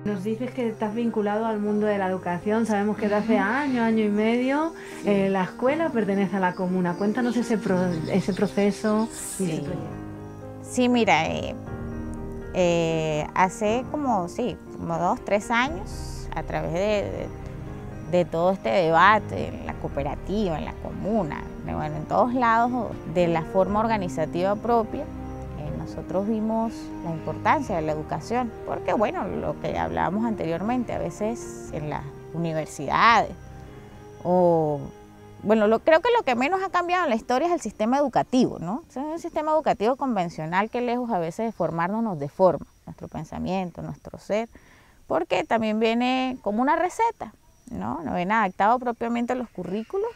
Nos dices que estás vinculado al mundo de la educación, sabemos que desde hace año, año y medio, la escuela pertenece a la comuna. Cuéntanos ese proceso y ese Sí, proyecto. sí, mira, hace como 2, 3 años, a través de todo este debate en la cooperativa, en la comuna, bueno, en todos lados, de la forma organizativa propia, nosotros vimos la importancia de la educación, porque bueno, lo que hablábamos anteriormente, a veces en las universidades, o bueno, creo que lo que menos ha cambiado en la historia es el sistema educativo, ¿no? Es un sistema educativo convencional que lejos a veces de formarnos nos deforma nuestro pensamiento, nuestro ser, porque también viene como una receta, ¿no? No viene adaptado propiamente a los currículos,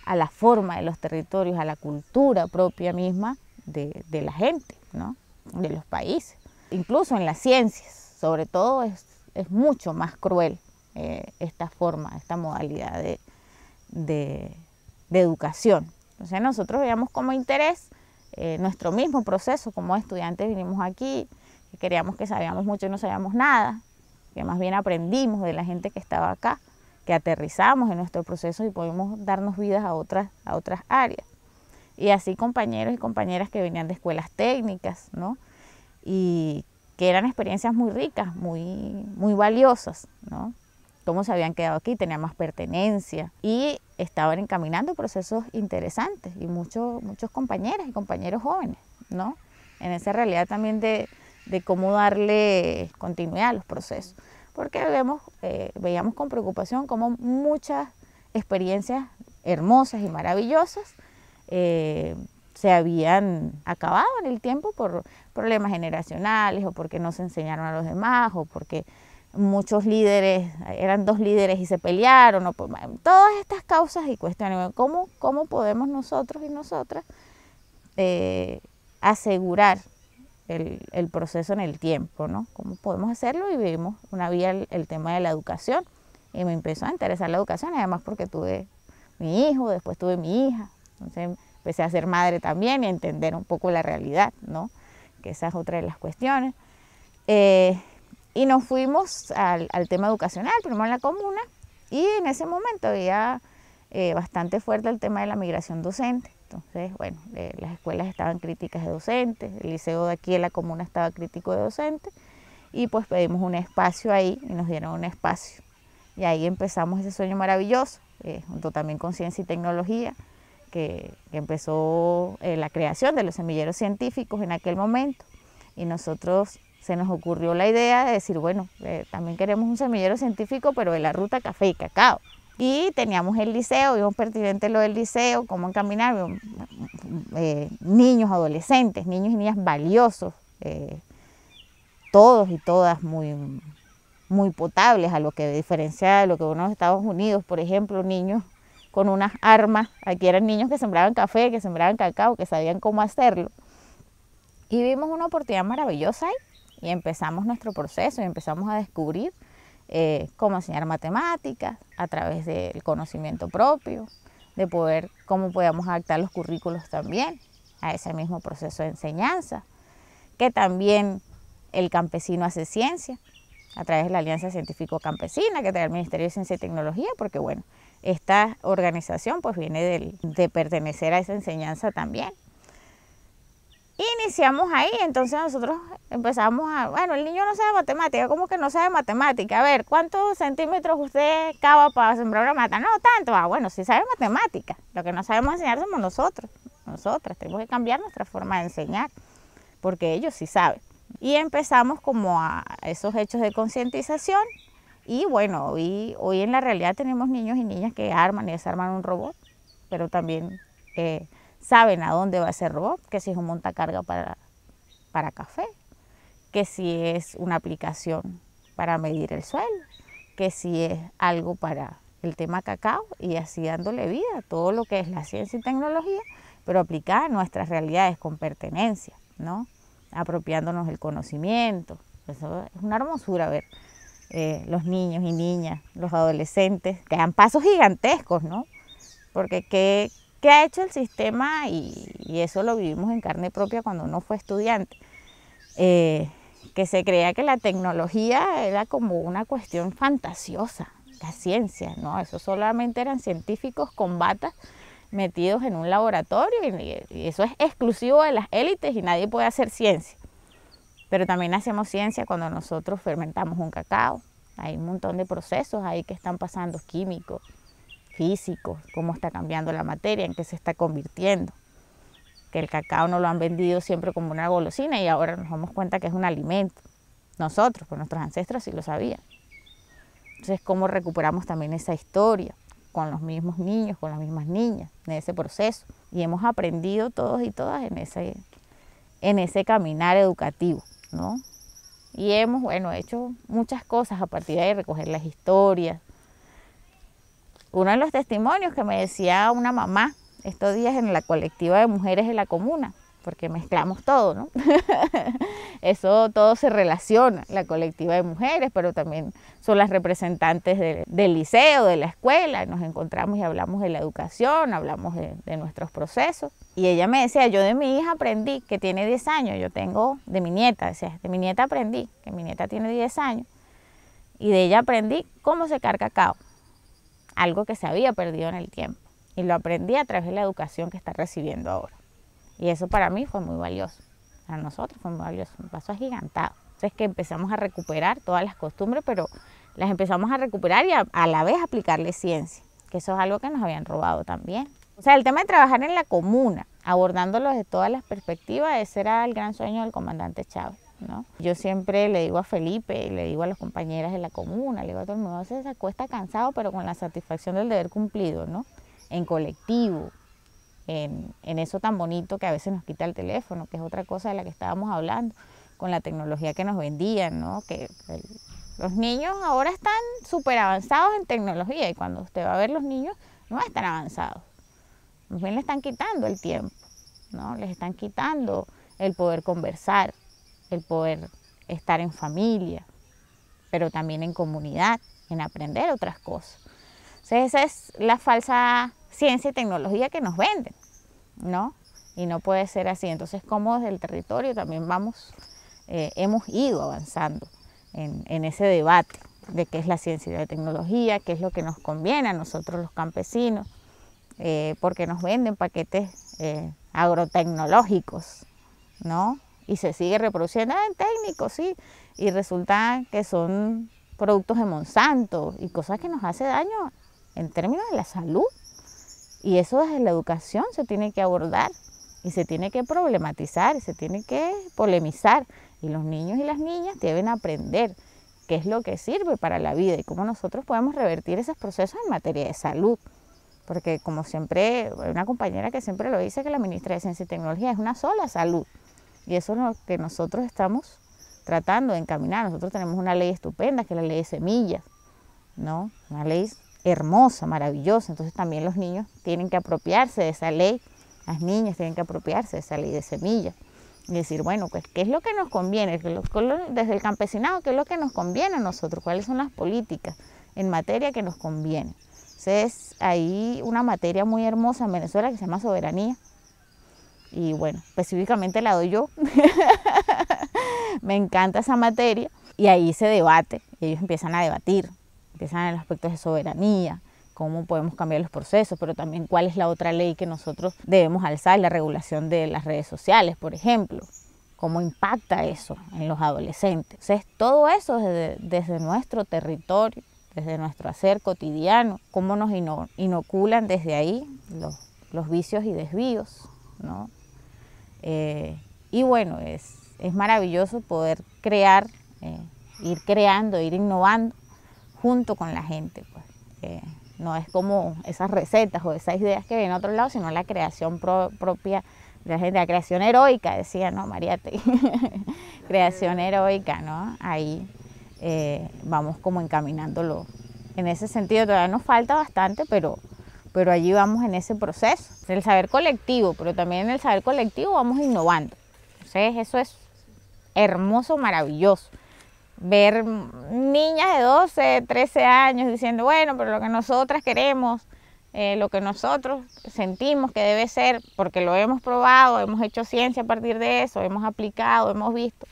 a la forma de los territorios, a la cultura propia misma de la gente, ¿no? De los países. Incluso en las ciencias, sobre todo, es mucho más cruel esta forma, esta modalidad de educación. Entonces nosotros veíamos como interés nuestro mismo proceso, como estudiantes vinimos aquí, que queríamos que sabíamos mucho y no sabíamos nada, que más bien aprendimos de la gente que estaba acá, que aterrizamos en nuestro proceso y pudimos darnos vidas a otras áreas. Y así compañeros y compañeras que venían de escuelas técnicas, ¿no? Y que eran experiencias muy ricas, muy valiosas, ¿no? Cómo se habían quedado aquí, tenían más pertenencia y estaban encaminando procesos interesantes y muchos compañeras y compañeros jóvenes, ¿no? En esa realidad también de cómo darle continuidad a los procesos, porque veíamos con preocupación cómo muchas experiencias hermosas y maravillosas se habían acabado en el tiempo por problemas generacionales o porque no se enseñaron a los demás o porque muchos líderes, eran 2 líderes y se pelearon, o todas estas causas y cuestiones. ¿Cómo podemos nosotros y nosotras asegurar el proceso en el tiempo, ¿no? ¿Cómo podemos hacerlo? Y vimos una vía el tema de la educación y me empezó a interesar la educación, además porque tuve mi hijo, después tuve mi hija, entonces empecé a ser madre también y a entender un poco la realidad, ¿no? Que esa es otra de las cuestiones. Y nos fuimos al tema educacional, primero en la comuna, y en ese momento había bastante fuerte el tema de la migración docente. Entonces, bueno, las escuelas estaban críticas de docentes, el liceo de aquí de la comuna estaba crítico de docentes, y pues pedimos un espacio ahí y nos dieron un espacio. Y ahí empezamos ese sueño maravilloso, junto también con ciencia y tecnología, que empezó la creación de los semilleros científicos en aquel momento. Y nosotros se nos ocurrió la idea de decir, bueno, también queremos un semillero científico, pero de la ruta café y cacao. Y teníamos el liceo, vimos pertinente lo del liceo, cómo encaminar, niños, adolescentes, niños y niñas valiosos, todos y todas muy potables, a lo que diferencia de lo que uno en los Estados Unidos, por ejemplo, niños con unas armas, aquí eran niños que sembraban café, que sembraban cacao, que sabían cómo hacerlo. Y vimos una oportunidad maravillosa ahí y empezamos nuestro proceso y empezamos a descubrir cómo enseñar matemáticas a través del conocimiento propio, de cómo podíamos adaptar los currículos también a ese mismo proceso de enseñanza, que también el campesino hace ciencia a través de la Alianza Científico-Campesina que trae el Ministerio de Ciencia y Tecnología, porque bueno, esta organización pues viene de pertenecer a esa enseñanza también. Iniciamos ahí, entonces nosotros empezamos bueno, el niño no sabe matemática, ¿cómo que no sabe matemática? A ver, ¿cuántos centímetros usted cava para sembrar una mata? No, tanto. Bueno, sí sabe matemática, lo que no sabemos enseñar somos nosotras, tenemos que cambiar nuestra forma de enseñar, porque ellos sí saben. Y empezamos como a esos hechos de concientización y bueno, hoy en la realidad tenemos niños y niñas que arman y desarman un robot, pero también saben a dónde va ese robot, que si es un montacarga para café, que si es una aplicación para medir el suelo, que si es algo para el tema cacao, y así dándole vida a todo lo que es la ciencia y tecnología, pero aplicada a nuestras realidades con pertenencia, ¿no? Apropiándonos del conocimiento. Eso es una hermosura ver los niños y niñas, los adolescentes, que dan pasos gigantescos, ¿no? Porque ¿qué ha hecho el sistema? Y eso lo vivimos en carne propia cuando uno fue estudiante. que se creía que la tecnología era como una cuestión fantasiosa, la ciencia, ¿no? Eso solamente eran científicos con batas metidos en un laboratorio y eso es exclusivo de las élites y nadie puede hacer ciencia. Pero también hacemos ciencia cuando nosotros fermentamos un cacao. Hay un montón de procesos ahí que están pasando, químicos, físicos, cómo está cambiando la materia, en qué se está convirtiendo. Que el cacao nos lo han vendido siempre como una golosina y ahora nos damos cuenta que es un alimento. Nosotros, pues nuestros ancestros sí lo sabían. Entonces, ¿cómo recuperamos también esa historia con los mismos niños, con las mismas niñas, en ese proceso? Y hemos aprendido todos y todas en ese caminar educativo, ¿no? Y hemos, bueno, hecho muchas cosas a partir de ahí, recoger las historias. Uno de los testimonios que me decía una mamá estos días en la colectiva de mujeres de la comuna, porque mezclamos todo, ¿no? Eso todo se relaciona, la colectiva de mujeres, pero también son las representantes del liceo, de la escuela, nos encontramos y hablamos de la educación, hablamos de nuestros procesos. Y ella me decía, yo de mi hija aprendí, que tiene 10 años, yo tengo de mi nieta, decía, de mi nieta aprendí, que mi nieta tiene 10 años, y de ella aprendí cómo secar cacao, algo que se había perdido en el tiempo, y lo aprendí a través de la educación que está recibiendo ahora. Y eso para mí fue muy valioso, para nosotros fue muy valioso, un paso agigantado. Entonces que empezamos a recuperar todas las costumbres, pero las empezamos a recuperar y a la vez aplicarle ciencia, que eso es algo que nos habían robado también. O sea, el tema de trabajar en la comuna, abordándolo desde todas las perspectivas, ese era el gran sueño del comandante Chávez, ¿no? Yo siempre le digo a Felipe, le digo a las compañeras de la comuna, le digo a todo el mundo, se acuesta cansado, pero con la satisfacción del deber cumplido, ¿no? En colectivo, en eso tan bonito que a veces nos quita el teléfono, que es otra cosa de la que estábamos hablando, con la tecnología que nos vendían, ¿no? Los niños ahora están súper avanzados en tecnología y cuando usted va a ver los niños no están avanzados. Más bien le están quitando el tiempo, ¿no? Les están quitando el poder conversar, el poder estar en familia, pero también en comunidad, en aprender otras cosas. Entonces esa es la falsa ciencia y tecnología que nos venden, ¿no? Y no puede ser así. Entonces, como desde el territorio también hemos ido avanzando en ese debate de qué es la ciencia y la tecnología, qué es lo que nos conviene a nosotros los campesinos, porque nos venden paquetes agrotecnológicos, ¿no? Y se sigue reproduciendo en técnicos, sí, y resulta que son productos de Monsanto y cosas que nos hace daño en términos de la salud. Y eso desde la educación se tiene que abordar y se tiene que problematizar y se tiene que polemizar. Y los niños y las niñas deben aprender qué es lo que sirve para la vida y cómo nosotros podemos revertir esos procesos en materia de salud. Porque como siempre, hay una compañera que siempre lo dice, que la ministra de Ciencia y Tecnología es una sola salud. Y eso es lo que nosotros estamos tratando de encaminar. Nosotros tenemos una ley estupenda, que es la ley de semillas, ¿no? Una ley hermosa, maravillosa. Entonces también los niños tienen que apropiarse de esa ley, las niñas tienen que apropiarse de esa ley de semillas y decir, bueno, pues, ¿qué es lo que nos conviene? Desde el campesinado, ¿qué es lo que nos conviene a nosotros? ¿Cuáles son las políticas en materia que nos conviene? Entonces hay una materia muy hermosa en Venezuela que se llama soberanía y bueno, específicamente la doy yo. Me encanta esa materia y ahí se debate, ellos empiezan a debatir. Empiezan en los aspectos de soberanía, cómo podemos cambiar los procesos, pero también cuál es la otra ley que nosotros debemos alzar, la regulación de las redes sociales, por ejemplo, cómo impacta eso en los adolescentes. Entonces, todo eso desde nuestro territorio, desde nuestro hacer cotidiano, cómo nos inoculan desde ahí los vicios y desvíos, ¿no? Y bueno, es maravilloso poder crear, ir creando, ir innovando, junto con la gente, pues. No es como esas recetas o esas ideas que vienen a otro lado, sino la creación propia de la gente, la creación heroica, decía, ¿no? Mariate, creación heroica, ¿no? Ahí vamos como encaminándolo. En ese sentido todavía nos falta bastante, pero allí vamos en ese proceso. El saber colectivo, pero también en el saber colectivo vamos innovando. Entonces eso es hermoso, maravilloso. Ver niñas de 12, 13 años diciendo, bueno, pero lo que nosotras queremos, lo que nosotros sentimos que debe ser, porque lo hemos probado, hemos hecho ciencia a partir de eso, hemos aplicado, hemos visto,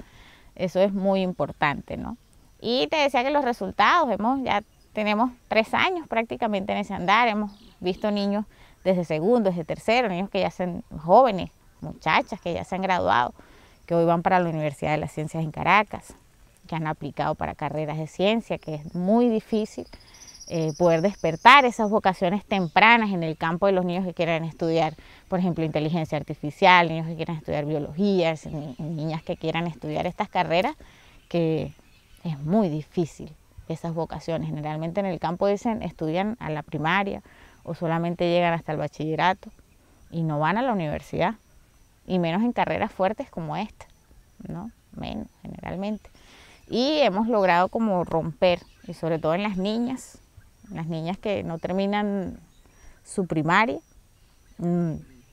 Eso es muy importante, ¿no? Y te decía que los resultados, ya tenemos 3 años prácticamente en ese andar, hemos visto niños desde segundo, desde tercero, niños que ya son jóvenes, muchachas que ya se han graduado, que hoy van para la Universidad de las Ciencias en Caracas, que han aplicado para carreras de ciencia, que es muy difícil poder despertar esas vocaciones tempranas en el campo de los niños que quieran estudiar, por ejemplo, inteligencia artificial, niños que quieran estudiar biología, niñas que quieran estudiar estas carreras, que es muy difícil esas vocaciones. Generalmente en el campo estudian a la primaria o solamente llegan hasta el bachillerato y no van a la universidad, y menos en carreras fuertes como esta, ¿no? Menos generalmente. Y hemos logrado como romper, y sobre todo en las niñas que no terminan su primaria,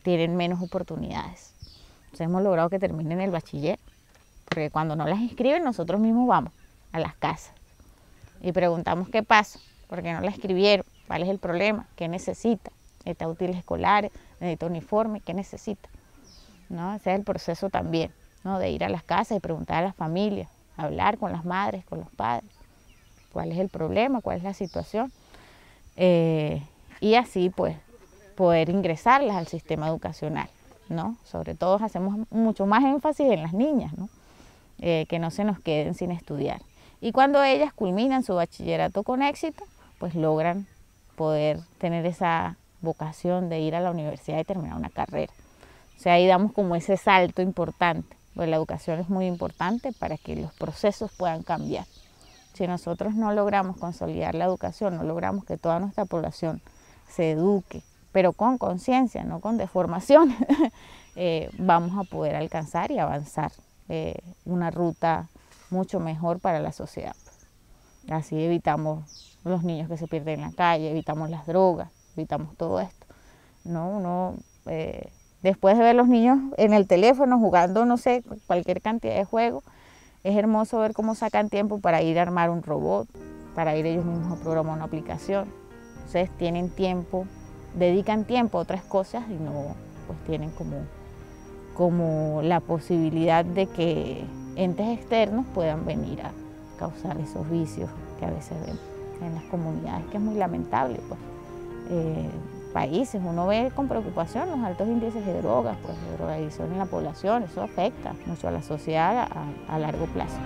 tienen menos oportunidades. Entonces hemos logrado que terminen el bachiller, porque cuando no las inscriben nosotros mismos vamos a las casas y preguntamos qué pasa, por qué no la escribieron, cuál es el problema, qué necesita, necesita útiles escolares, necesita uniforme, qué necesita, ¿no? Ese es el proceso también, ¿no? De ir a las casas y preguntar a las familias, hablar con las madres, con los padres, cuál es el problema, cuál es la situación, y así pues poder ingresarlas al sistema educacional, ¿no? Sobre todo hacemos mucho más énfasis en las niñas, ¿no? Que no se nos queden sin estudiar. Y cuando ellas culminan su bachillerato con éxito, pues logran poder tener esa vocación de ir a la universidad y terminar una carrera. O sea, ahí damos como ese salto importante, pues la educación es muy importante para que los procesos puedan cambiar. Si nosotros no logramos consolidar la educación, no logramos que toda nuestra población se eduque, pero con conciencia, no con deformación, vamos a poder alcanzar y avanzar una ruta mucho mejor para la sociedad. Así evitamos los niños que se pierden en la calle, evitamos las drogas, evitamos todo esto, ¿no? Después de ver los niños en el teléfono jugando, no sé, cualquier cantidad de juegos, es hermoso ver cómo sacan tiempo para ir a armar un robot, para ir ellos mismos a programar una aplicación. Entonces tienen tiempo, dedican tiempo a otras cosas y no pues tienen como la posibilidad de que entes externos puedan venir a causar esos vicios que a veces vemos en las comunidades, que es muy lamentable, pues. Países, uno ve con preocupación los altos índices de drogas, pues de drogadicción en la población, eso afecta mucho a la sociedad a largo plazo.